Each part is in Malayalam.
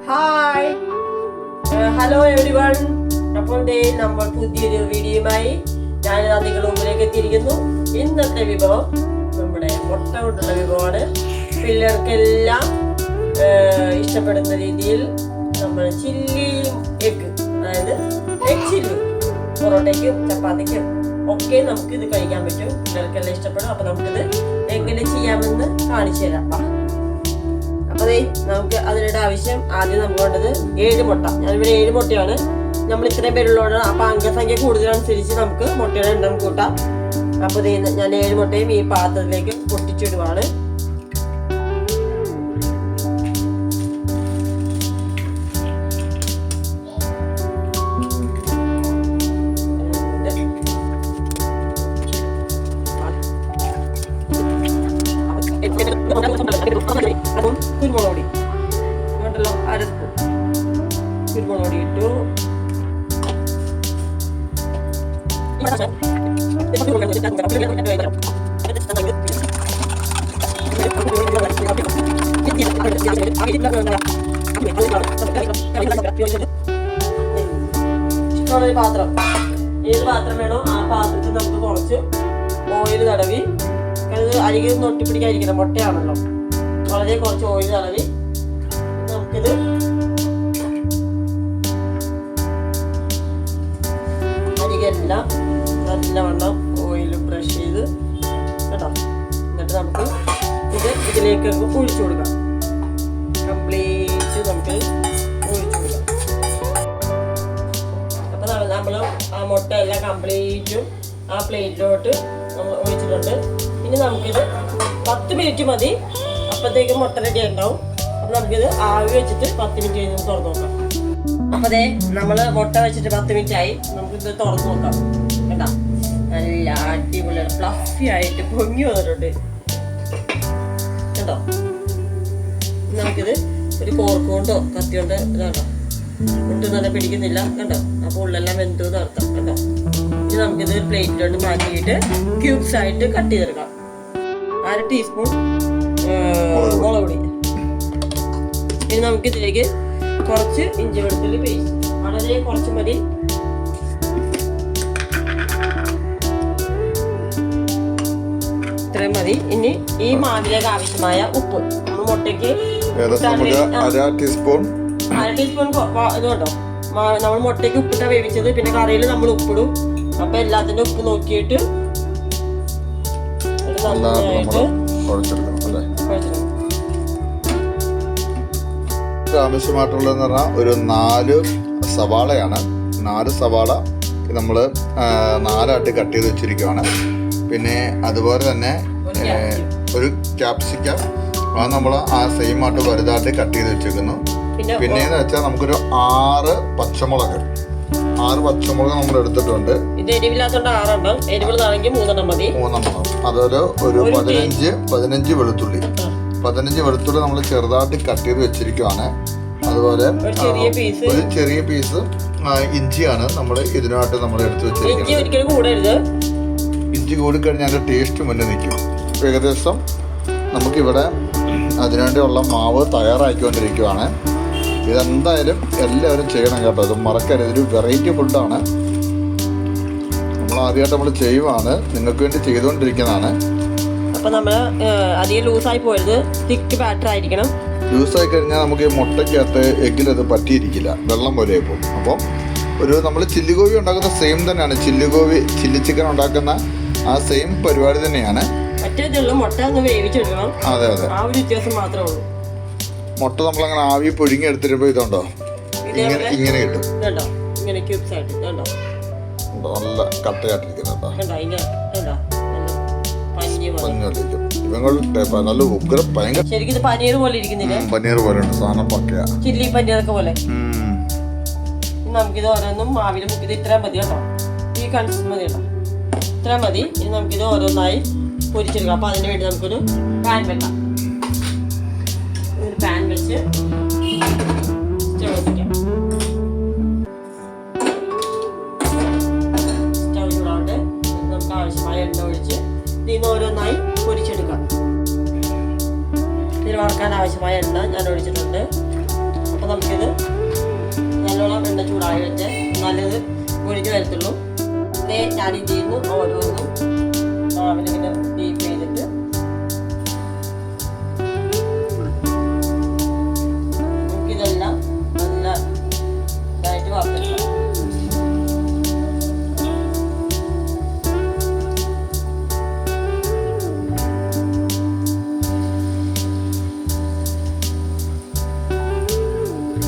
Hi hello every one. അപ്പോൾ നമ്മൾ പുതിയൊരു വീഡിയോയുമായി ഞാൻ നിങ്ങളുടെ മുമ്പിലേക്ക് എത്തിയിരിക്കുന്നു. ഇന്നത്തെ വിഭവം നമ്മുടെ മുട്ട കൊണ്ടുള്ള വിഭവമാണ്. പിള്ളേർക്കെല്ലാം ഇഷ്ടപ്പെടുന്ന രീതിയിൽ നമ്മൾ ചില്ലി എഗ്, അതായത് എഗ് ചില്ലി, പൊറോട്ടയ്ക്കും ചപ്പാത്തിക്കും ഒക്കെ നമുക്ക് ഇത് കഴിക്കാൻ പറ്റും. പിള്ളേർക്കെല്ലാം ഇഷ്ടപ്പെടും. അപ്പൊ നമുക്കിത് എങ്ങനെ ചെയ്യാമെന്ന് കാണിച്ചു തരാം. അപ്പൊ നമുക്ക് അതിനുള്ള ആവശ്യം ആദ്യം നമുക്ക് വേണ്ടത് 7 മുട്ട. ഞാനിവിടെ 7 മുട്ടയാണ്. നമ്മൾ ഇത്രയും പേരുള്ളതാണ്. അപ്പൊ അംഗസംഖ്യ കൂടുതലനുസരിച്ച് നമുക്ക് മുട്ടയുടെ എണ്ണം കൂട്ടാം. അപ്പൊ ഞാൻ 7 മുട്ടയും ഈ പാത്രത്തിലേക്ക് പൊട്ടിച്ചിടുവാണ്. കുരുമുളക് പൊടി വേണ്ടല്ലോ, 1/2 സ്പൂൺ കുരുമുളക് പൊടി ഇട്ടു. ഇഷ്ടമുള്ള പാത്രം, ഏത് പാത്രം വേണോ ആ പാത്രത്തിൽ നമുക്ക് കുറച്ച് ഓയിൽ തടവി, അരികെ ഒട്ടിപ്പിടിക്കാതിരിക്കണം, മുട്ടയാണല്ലോ, വളരെ കുറച്ച് ഓയിൽ തടവി നമുക്കിത് അരികെല്ലാം നല്ലവണ്ണം ഓയിൽ ബ്രഷ് ചെയ്ത് കേട്ടോ. എന്നിട്ട് നമുക്ക് ഇതിലേക്ക് ഒഴിച്ചു കൊടുക്കാം. കംപ്ലീറ്റ് നമുക്ക് ഒഴിച്ചു കൊടുക്കാം. അപ്പൊ നമ്മൾ ആ മുട്ട എല്ലാം കംപ്ലീറ്റും ആ പ്ലേറ്റിലോട്ട് നമ്മൾ ഒഴിച്ചിട്ടുണ്ട്. ഇനി നമുക്കിത് 10 മിനിറ്റ് മതി. അപ്പോഴത്തേക്കും മുട്ട റെഡി ഉണ്ടാവും. അപ്പൊ നമുക്കിത് ആവി വെച്ചിട്ട് 10 മിനിറ്റ് കഴിഞ്ഞ് തുറന്നു നോക്കാം. അപ്പൊ നമ്മള് മുട്ട വെച്ചിട്ട് 10 മിനിറ്റ് ആയി. നമുക്കിത് തുറന്നു നോക്കാം. കേട്ടാ, നല്ല അടിപൊളി ഫ്ലഫി ആയിട്ട് പൊങ്ങി വന്നിട്ടുണ്ട് കേട്ടോ. നമുക്കിത് ഒരു ഫോർക്ക് കൊണ്ടോ കത്തി കൊണ്ടോ ഇതാട്ടോ, ഒട്ടും തന്നെ പിടിക്കുന്നില്ല കണ്ടോ. അപ്പൊ ഉള്ളെല്ലാം വെന്തു നിർത്താം കേട്ടോ. ഇനി നമുക്കിത് ഒരു പ്ലേറ്റിലോട്ട് മാറ്റിയിട്ട് ക്യൂബ്സ് ആയിട്ട് കട്ട് ചെയ്തെടുക്കാം. 1/2 ടീസ്പൂൺ മുളക് പൊടി. ഇനി നമുക്ക് ഇതിലേക്ക് കുറച്ച് ഇഞ്ചി വെളുത്തുള്ളി പേസ്റ്റ്, വളരെ കുറച്ച് മതി. ഇത്രയും മതി. ഇനി ഈ മാവിലേക്ക് ആവശ്യമായ ഉപ്പ്, നമ്മൾ മുട്ടയ്ക്ക് 1/2 ടീസ്പൂൺ ഇത് കേട്ടോ. നമ്മൾ മുട്ടയ്ക്ക് ഉപ്പിട്ടാ വേവിച്ചത്. പിന്നെ കറിയിൽ നമ്മൾ ഉപ്പിടും. അപ്പൊ എല്ലാത്തിന്റെ ഉപ്പ് നോക്കിയിട്ട് നന്നായിട്ട് ആവശ്യമായിട്ടുള്ളതെന്ന് പറഞ്ഞാൽ ഒരു 4 സവാളയാണ്. 4 സവാള നമ്മൾ 4 കട്ട് ചെയ്ത് വെച്ചിരിക്കുകയാണ്. പിന്നെ അതുപോലെ തന്നെ ഒരു ക്യാപ്സിക്കം, അത് നമ്മൾ ആ സെയിം ആയിട്ട് വലുതായിട്ട് കട്ട് ചെയ്ത് വെച്ചിരിക്കുന്നു. പിന്നെന്ന് വെച്ചാൽ നമുക്കൊരു 6 പച്ചമുളക് നമ്മൾ എടുത്തിട്ടുണ്ട്. അതുപോലെ ഒരു 15 വെളുത്തുള്ളി നമ്മൾ ചെറുതായിട്ട് കട്ട് ചെയ്ത് വെച്ചിരിക്കുകയാണ്. അതുപോലെ ഒരു ചെറിയ പീസ് ഇഞ്ചിയാണ് നമ്മൾ ഇതിനായിട്ട് നമ്മൾ എടുത്ത് വെച്ചിരിക്കുന്നത്. ഇഞ്ചി കൂടിക്കഴിഞ്ഞാൽ അതിൻ്റെ ടേസ്റ്റ് മുന്നേ നിൽക്കും. ഏകദേശം നമുക്കിവിടെ അതിനുവേണ്ടിയുള്ള മാവ് തയ്യാറാക്കിക്കൊണ്ടിരിക്കുകയാണ്. ഇതെന്തായാലും എല്ലാവരും ചെയ്യണം കേട്ടോ. ഇത് മറക്കരുത്. ഇതൊരു വെറൈറ്റി ഫുഡാണ്. നമ്മൾ ആദ്യമായിട്ട് നമ്മൾ ചെയ്യുവാണ്, നിങ്ങൾക്ക് വേണ്ടി ചെയ്തുകൊണ്ടിരിക്കുന്നതാണ്. അപ്പൊ നമ്മൾ അധികം ലൂസായി പോയത്, തിക്ക് ബാറ്റർ ആയിരിക്കണം. ലൂസായി കഴിഞ്ഞാൽ നമുക്ക് ഈ മുട്ടയ്ക്കകത്ത് എഗ്ഗിലത് പറ്റിയിരിക്കില്ല, വെള്ളം പോലെ പോകും. അപ്പം ഒരു നമ്മൾ ചില്ലി ഗോബി ഉണ്ടാക്കുന്ന സെയിം തന്നെയാണ്, ചില്ലി ചിക്കൻ ഉണ്ടാക്കുന്ന ആ സെയിം പരിപാടി തന്നെയാണ്. മറ്റേതുള്ള മുട്ട ഒന്ന് വേവിച്ചെടുക്കണം. അതെ അതെ, ആ ഒരു വ്യത്യാസം മാത്രമേ ഉള്ളൂ. മുട്ട നമ്മളങ്ങനെ ആവി പുഴുങ്ങി എടുത്തിട്ട് ഇതുണ്ടോ ഇങ്ങനെ കിട്ടും. നല്ല കട്ടയായിട്ടിരിക്കുന്നുണ്ടോ, നല്ല ഉഗ്ര ഭയങ്കര ശരിക്കും പനീർ പോലെ ഇരിക്കുന്നില്ല. പനീർ പോലെ ഉണ്ട് സാധനം, പക്കയാ ചില്ലി പനീറൊക്കെ പോലെ. നമുക്കിത് ഓരോന്നും മാവിൽ മുക്കിത് ഇത്രയും മതി കേട്ടോ. ഈ കൺസിസ്റ്റൻസി മതി കേട്ടോ, ഇത്രയും മതി. ഇനി നമുക്കിത് ഓരോന്നായി പൊരിച്ചെടുക്കാം. അപ്പൊ അതിന് വേണ്ടി നമുക്കൊരു പാൻ വെക്കാം. ഒരു പാൻ വെച്ച് സ്റ്റവ് വെക്കാം. സ്റ്റവ് ചൂടാവട്ടെ. നമുക്ക് ആവശ്യമായ എണ്ണ ഒഴിച്ച് ഇതിന്ന് ഓരോന്നായി പൊരിച്ചെടുക്കാം. ഇതിൽ വറക്കാൻ ആവശ്യമായ എണ്ണ ഞാൻ ഒഴിച്ചിട്ടുണ്ട്. അപ്പോൾ നമുക്കിത് ചൂടായി വെച്ച് നല്ലത് പൊരിഞ്ഞ് വരത്തുള്ളൂ. അതേ ഞാൻ ഇത് ചെയ്യുന്നു ഓരോന്നും മാവിലിങ്ങനെ ഡീപ്പ് ചെയ്തിട്ട് നമുക്കിതെല്ലാം നല്ല ഇതായിട്ട് വറുത്തെടുക്കാം.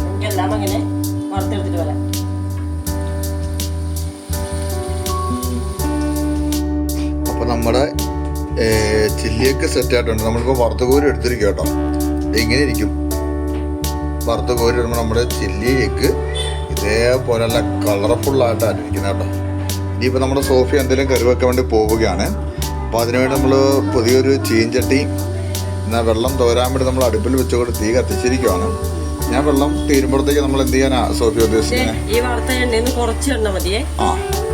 നമുക്കെല്ലാം അങ്ങനെ വറുത്തെടുത്തിട്ട് വരാം. നമ്മുടെ ചില്ലിയൊക്കെ സെറ്റ് ആയിട്ടുണ്ട്. നമ്മളിപ്പോൾ വറുത്ത കോരി എടുത്തിരിക്കും കേട്ടോ. ഇങ്ങനെ ഇരിക്കും വറുത്ത കോരി ഇടുമ്പോൾ നമ്മുടെ ചില്ലിയൊക്കെ ഇതേപോലെ നല്ല കളർഫുള്ളായിട്ടാണ് ഇരിക്കുന്നത് കേട്ടോ. ഇനിയിപ്പോൾ നമ്മുടെ സോഫി എന്തെങ്കിലും കറി വെക്കാൻ വേണ്ടി പോവുകയാണ്. അപ്പോൾ അതിനുവേണ്ടി നമ്മൾ പുതിയൊരു ചീഞ്ചട്ടി എന്നാൽ വെള്ളം തോരാൻ വേണ്ടി നമ്മൾ അടുപ്പിൽ വെച്ചുകൊണ്ട് തീ കത്തിച്ചിരിക്കുകയാണ്. ഞാൻ വെള്ളം തീരുമ്പോഴത്തേക്ക് നമ്മൾ എന്ത് ചെയ്യാനാ സോഫി ഉദ്ദേശിക്കുന്നത്? ഈ വറുത്ത എണ്ണയിൽ കുറച്ച് എണ്ണ മതിയേ.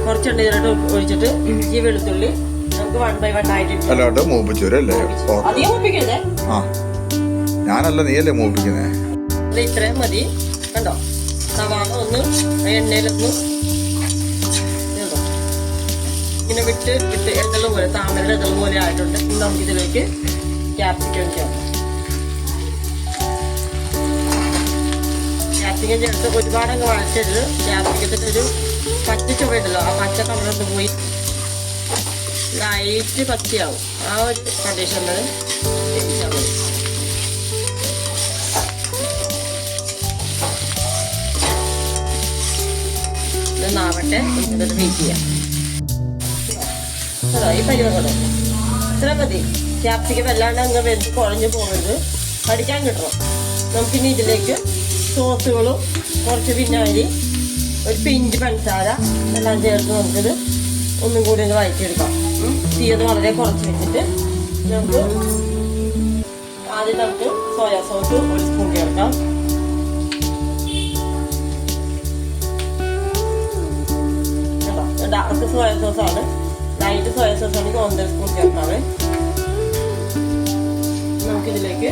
കുറച്ച് എണ്ണ ഇതിലോട്ട് ഒഴിച്ചിട്ട് ഇഞ്ചി വെളുത്തുള്ളി നമുക്ക് 1 by 1 ആയിട്ട് അല്ലാണ്ട് മൂപ്പിച്ചു വരും അല്ലേ? അധികം മൂപ്പിക്കരുതേ. ഞാനല്ല നീയല്ലേ മൂപ്പിക്കുന്നേ. ഇത്രയും മതി. കണ്ടോ സവാള ഒന്ന് എണ്ണയിലൊന്ന് ഇങ്ങനെ വിട്ട് എന്തളം പോലെ താമരയുടെ എന്തളം പോലെ ആയിട്ടുണ്ട്. നമുക്കിതിലേക്ക് ക്യാപ്സിക്കം ചേർക്കാം. ക്യാപ്സിക്കം ചേർത്ത് ഒരുപാടങ്ങ് വഴച്ചരുത്. ക്യാപ്സിക്കത്തിൻ്റെ ഒരു പച്ച ചുവയുണ്ടല്ലോ, ആ പച്ച കളറൊന്ന് പോയി ലൈറ്റ് പച്ചയാവും. ആ ഒരു കണ്ടീഷനിൽ വേവിച്ചാൽ മതി. ഇതൊന്നാവട്ടെ, നമുക്കിതൊട്ട് വെയിറ്റ് ചെയ്യാം. ഈ പരിവങ്ങളോ ഇത്ര മതി. ക്യാപ്സിക്കം വല്ലാണ്ട് അങ്ങ് വെന്ത് കുഴഞ്ഞു പോകരുത്, കടിക്കാൻ കിട്ടണം. നമുക്കിനി ഇതിലേക്ക് സോസുകളും കുറച്ച് വിനാഗിരി ഒരു പിഞ്ച് പഞ്ചസാര എല്ലാം ചേർത്ത് നമുക്കിത് ഒന്നും കൂടി ഒന്ന് വഴറ്റിയെടുക്കാം. തീയത് വളരെ കുറച്ച് വെച്ചിട്ട് നമുക്ക് ആദ്യം നമുക്ക് സോയാ സോസ് 1 സ്പൂൺ ചേർക്കാം. ഡാർക്ക് സോയാ സോസാണ്, ലൈറ്റ് സോയാ സോസാണെങ്കിൽ 1.5 സ്പൂൺ ചേർക്കാവേ. നമുക്കിതിലേക്ക്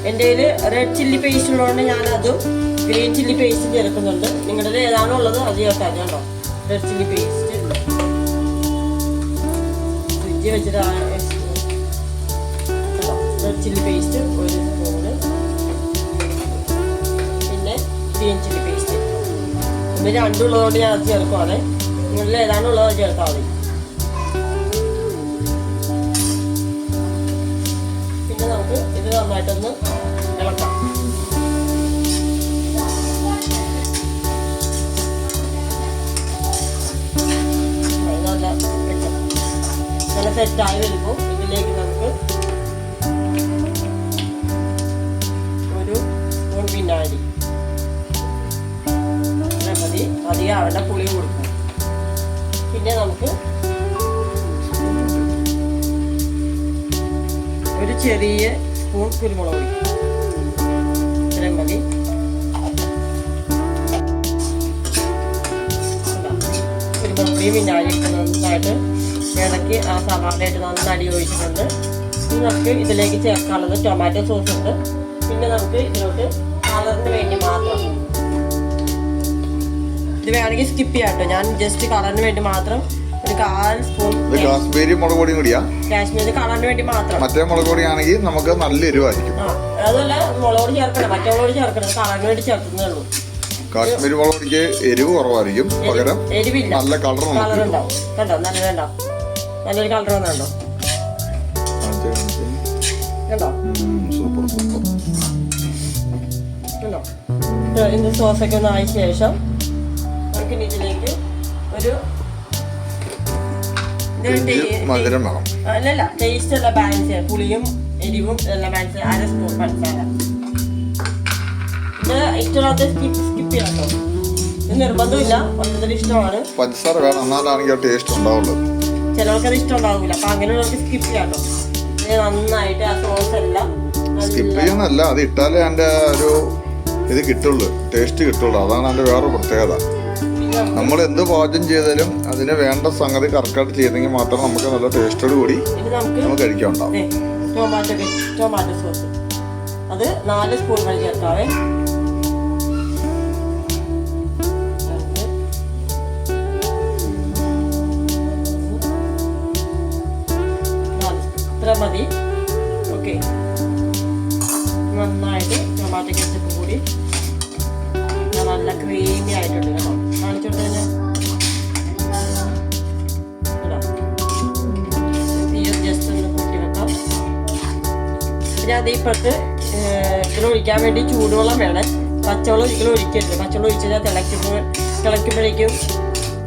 എൻ്റെ കയ്യിൽ റെഡ് ചില്ലി പേസ്റ്റ് ഉള്ളതുകൊണ്ട് ഞാനതും ഗ്രീൻ ചില്ലി പേസ്റ്റും ചേർക്കുന്നുണ്ട്. നിങ്ങളുടെ ഏതാണോ ഉള്ളത് അത് ചേർക്കാം കേട്ടോ. റെഡ് ചില്ലി പേസ്റ്റ് ഫ്രിഡ്ജിൽ വെച്ചിട്ട് റെഡ് ചില്ലി പേസ്റ്റ് 1 സ്പൂണ്, പിന്നെ ഗ്രീൻ ചില്ലി പേസ്റ്റ്. പിന്നെ രണ്ടുള്ളതുകൊണ്ട് ഞാൻ അത് ചേർക്കുവാണ്. നിങ്ങളിൽ ഏതാണോ ഉള്ളത് അത് ചേർത്താൽ മതി. പിന്നെ നമുക്ക് ഇത് നന്നായിട്ടൊന്ന് ഇളക്കാം. നല്ല സെറ്റായി വരുമ്പോൾ ഇതിലേക്ക് നമുക്ക് 1 സ്പൂൺ വിനാഗിരി മതി. അധികം അവരുടെ പുളി കൊടുക്കും. പിന്നെ നമുക്ക് ഒരു ചെറിയ സ്പൂൺ കുരുമുളക് പൊടി ഇത്രയും മതി. കുരുമുളക് പൊടി വിനാഗിരി നന്നായിട്ട് ഇടയ്ക്ക് ആ സവാളയായിട്ട് നന്നായി ഒഴിച്ചിട്ടുണ്ട്. ഇനി നമുക്ക് ഇതിലേക്ക് ചേർക്കാനുള്ളത് ടൊമാറ്റോ സോസ് ഉണ്ട്. പിന്നെ നമുക്ക് ഇതിലോട്ട് കളറിന് വേണ്ടി മാത്രം, ഇത് വേണമെങ്കിൽ സ്കിപ്പ് ചെയ്യാം കേട്ടോ. ഞാൻ ജസ്റ്റ് കളറിന് വേണ്ടി മാത്രം ഒരു 1/4 സ്പൂൺ കാശ്മീരി മുളക് പൊടിയും കൂടിയാ. കാശ്മീരി കളറിന് വേണ്ടി മാത്രം. മറ്റേ മുളക് പൊടിയാണെങ്കിൽ നമുക്ക് നല്ല എരിവായിരിക്കും. അതുപോലെ മുളക് പൊടി ചേർക്കണം, മറ്റേ മുളക് പൊടി ചേർക്കണം, കളറിന് വേണ്ടി ചേർക്കുന്നേ ഉള്ളൂ. കാശ്മീരി മുളക് പൊടിക്ക് എരിവ് കുറവായിരിക്കും, പകരം എരിവില്ല, നല്ല കളർ ഉണ്ടാവും. കണ്ടോ നല്ലതുണ്ടാവും, നല്ലൊരു കളർ വന്നുണ്ടോ. കണ്ടോ കണ്ടോ. ഇതിന്റെ സോസൊക്കെ ഒന്ന് ആയ ശേഷം നമുക്കിനി ഇതിലേക്ക് ഒരു മധുരം വേണം. അല്ലല്ല, ടേസ്റ്റ് എല്ലാം ബാലൻസ് ചെയ്യാം. പുളിയും എരിവും എല്ലാം ബാലൻസ് ചെയ്യാം. 1/2 സ്പൂൺ പഞ്ചസാര. ഇത് ഇഷ്ടമുള്ളത് സ്കിപ്പ് ചെയ്യാം കേട്ടോ. ഇത് നിർബന്ധമില്ല, ഓരോരുത്തരുടെ ഇഷ്ടമാണ്. പഞ്ചസാര വേണം, എന്നാലാണെങ്കിൽ ടേസ്റ്റ് ഉണ്ടാവുള്ളൂ. ചിലവർക്കത് ഇഷ്ടം ഉണ്ടാവില്ല, അപ്പൊ അങ്ങനെയുള്ളവർക്ക് സ്കിപ്പ് ചെയ്യാം കേട്ടോ. നന്നായിട്ട് ആ സോസ് എല്ലാം സ്കിപ്പ് ചെയ്യുന്നല്ല, അത് ഇട്ടാലേ അതിന്റെ ഒരു ഇത് കിട്ടുള്ളൂ, ടേസ്റ്റ് കിട്ടുള്ളൂ. അതാണ് അതിന്റെ വേറെ പ്രത്യേകത. നമ്മൾ എന്ത് പാചകം ചെയ്താലും അതിന് വേണ്ട സംഗതി കറക്റ്റായിട്ട് ചെയ്തെങ്കിൽ മാത്രം നമുക്ക് നല്ല ടേസ്റ്റോട് കൂടി നമുക്ക് കഴിക്കാൻ ഉണ്ടാവും. ടൊമാറ്റോ സോസ് അത് 4 സ്പൂൺ വരെ ചേർക്കാവേ. ടൊമാറ്റോ കെച്ചപ്പ് കൂടി നല്ല ക്രീമി ആയിട്ടുണ്ട് കേട്ടോ. കാണിച്ചോട്ടെ തന്നെ ജസ്റ്റ് ഒന്ന് കൂട്ടി വെക്കാം. പിന്നെ അത് ഇപ്പുറത്ത് ഇതിൽ ഒഴിക്കാൻ വേണ്ടി ചൂടുവെള്ളം വേണം. പച്ചവെള്ളം ഒരിക്കലും ഒഴിക്കരുത്. പച്ചവെള്ളം ഒഴിച്ചാൽ തിളയ്ക്കുമ്പോഴേക്കും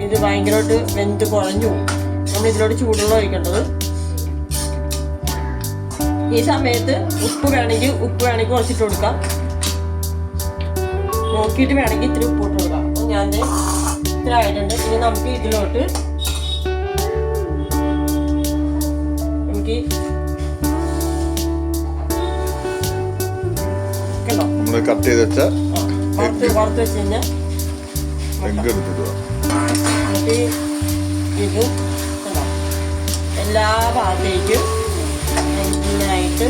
ഇത് ഭയങ്കരമായിട്ട് വെന്ത് കുഴഞ്ഞു പോകും. നമ്മൾ ഇതിലോട്ട് ചൂടുവെള്ളം ഒഴിക്കേണ്ടത്. ഈ സമയത്ത് ഉപ്പ് വേണമെങ്കിൽ കുറച്ചിട്ട് കൊടുക്കാം. നോക്കിയിട്ട് വേണമെങ്കിൽ ഇത്തിരി ഉപ്പ് ഇട്ട് കൊടുക്കാം. അപ്പോൾ ഞാൻ ഇത്ര ആയിട്ടുണ്ട്. ഇനി നമുക്ക് ഇതിലോട്ട് കട്ട് ചെയ്ത് വെച്ച വറുത്ത് വെച്ച് കഴിഞ്ഞാൽ ഇതും എല്ലാ ഭാഗത്തേക്കും നന്നായിട്ട്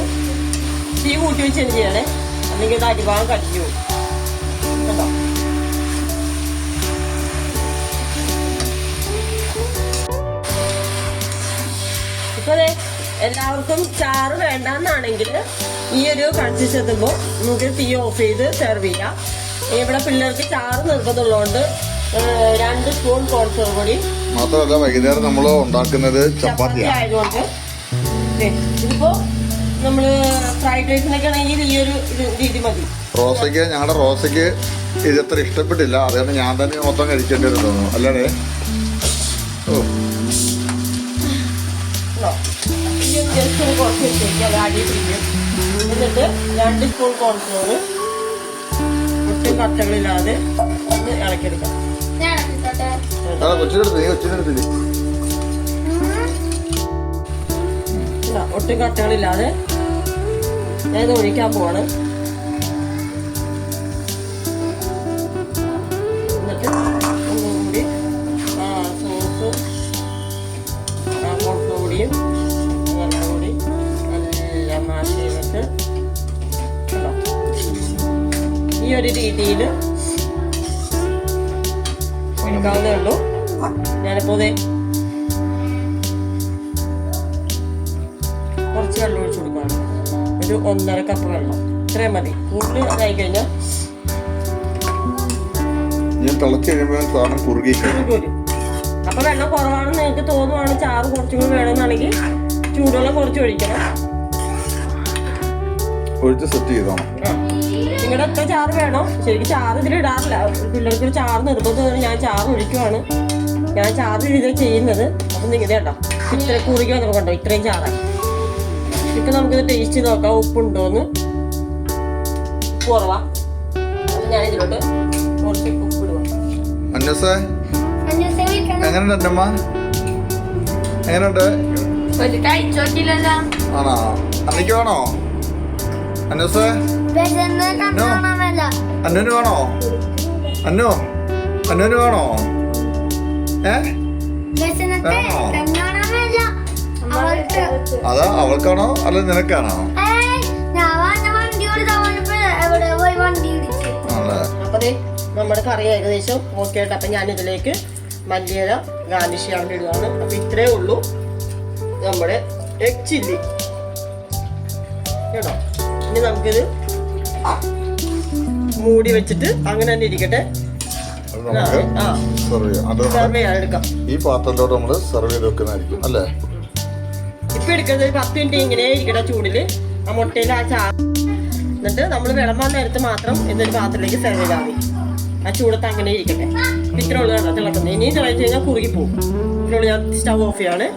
തീ കൂട്ടി വെച്ച് എന്ത് ചെയ്യണേ, അല്ലെങ്കിൽ ഇത് അടിഭാഗം കടിച്ചു പോകും കേട്ടോ. ഇപ്പൊ എല്ലാവർക്കും ചാറ് വേണ്ടെന്നാണെങ്കിൽ ഈ ഒരു കൺസിസ്റ്റൻസി എത്തുമ്പോൾ നമുക്ക് തീ ഓഫ് ചെയ്ത് സെർവ് ചെയ്യാം. ഇവിടെ പിള്ളേർക്ക് ചാറ് നിർബന്ധമുള്ളതുകൊണ്ട് 2 സ്പൂൺ കോൺഫ്ലവർ പൊടി. മാത്രമല്ല വൈകുന്നേരം നമ്മൾ ഉണ്ടാക്കുന്നത് ചപ്പാത്തി ആയതുകൊണ്ട് ഇതിപ്പോ നമ്മള് ഫ്രൈഡ് റൈസിനൊക്കെ ആണെങ്കിൽ ഈ ഒരു രീതി മതി. ഞങ്ങളുടെ റോസയ്ക്ക് ഇത് അത്ര ഇഷ്ടപ്പെട്ടില്ല. അതുകൊണ്ട് ഞാൻ തന്നെ മൊത്തം കഴിക്കേണ്ടി വരും തോന്നുന്നു അല്ലേ? ജസ്റ്റ് കുറച്ച് വെച്ചേക്ക്, അത് അടി പിടിക്കും. എന്നിട്ട് 2 സ്പൂൺ കോൺഫ്ലവർ ഒട്ടും കട്ടകളില്ലാതെ ഒന്ന് ഇളക്കിയെടുക്കാം. ഒട്ടും കട്ടകളില്ലാതെ ഞാൻ ഒഴിക്കാൻ പോവാണ്. എന്നിട്ട് ഒന്നും കൂടി സോസ് കോൺഫ്ലവർ പൊടിയും അതെല്ലാം കൂടി നല്ല മാഷ് ചെയ്തിട്ട് ഈ ഒരു രീതിയിൽ എടുക്കാവുന്നേ ഉള്ളൂ. ഞാനിപ്പോ കുറച്ച് വെള്ളം ഒഴിച്ചു കൊടുക്കുകയാണ്. ഒരു 1.5 കപ്പ് വെള്ളം, ഇത്രയും മതി. കൂടുതൽ അതായി കഴിഞ്ഞാൽ വരും. അപ്പൊ വെള്ളം കുറവാണെന്ന് നിങ്ങൾക്ക് തോന്നുവാണ്, ചാറ് കുറച്ചും കൂടി വേണമെന്നാണെങ്കിൽ ചൂടുവെള്ളം കുറച്ച് ഒഴിക്കണം. നിങ്ങളുടെ എത്ര ചാറ് വേണോ? ശരിക്കും ചാറ് ഇതിൽ ഇടാറില്ല. പിള്ളേർക്ക് ചാറ് നിർബന്ധം. ഞാൻ ചാറ് ഒഴിക്കുവാണ്. ഞാൻ ചാറ് ഇത് ചെയ്യുന്നത്. അപ്പം നിങ്ങൾ കേട്ടോ ഇത്ര കുറുകി വന്നപ്പോൾ കണ്ടോ ഇത്രയും ചാറാണ്. ഇപ്പൊ നമുക്കിത് ടേസ്റ്റ് ചെയ്ത് നോക്കാം ഉപ്പുണ്ടോന്ന്. ഉപ്പ് കുറവാ. അപ്പം ഞാൻ ഇതിലോട്ട് കുറച്ച് ഉപ്പ് ഇടുക. എങ്ങനെയുണ്ട് അമ്മ? എങ്ങനെയുണ്ട്? ആണോ? അന്നയ്ക്ക് വേണോ? അന്നൂസേ അന്നുവിന് വേണോ? അന്നുവിന് വേണോ? അതാ അവൾക്കാണോ അല്ല നിനക്കാണോ? അപ്പൊ നമ്മുടെ കറി ഏകദേശം ഓക്കെ ആയിട്ട്. അപ്പൊ ഞാൻ ഇതിലേക്ക് മല്ലിയില ഗാർണിഷ് ചെയ്യാൻ ഇടുകയാണ്. അപ്പൊ ഇത്രേ ഉള്ളൂ നമ്മുടെ എഗ് ചില്ലി കേട്ടോ. ഇനി നമുക്കിത് മൂടി വെച്ചിട്ട് അങ്ങനെ തന്നെ ഇരിക്കട്ടെ. എടുക്കാം. ഈ പാത്രത്തോട് നമ്മൾ സെർവ് ചെയ്ത് വെക്കുന്നതായിരിക്കും അല്ലേ? ഇപ്പൊ എടുക്കുന്നത് ഒരു 10 മിനിറ്റ് ഇങ്ങനെ ഇരിക്കട്ടെ ചൂടില്. ആ മുട്ടയിൽ ആ ചാറ് എന്നിട്ട് നമ്മൾ വിളമ്പാൻ നേരത്ത് മാത്രം എന്നൊരു പാത്രത്തിലേക്ക് സെർവ് ചെയ്താൽ മതി. ആ ചൂടത്ത് അങ്ങനെ ഇരിക്കട്ടെ. ഇത്ര ഉള്ളതാണ് തിളക്കുന്നത്. ഇനിയും തിളച്ച് കഴിഞ്ഞാൽ കുറുകി പോകും. ഇതിനുള്ള ഞാൻ സ്റ്റവ് ഓഫ് ചെയ്യാണ്.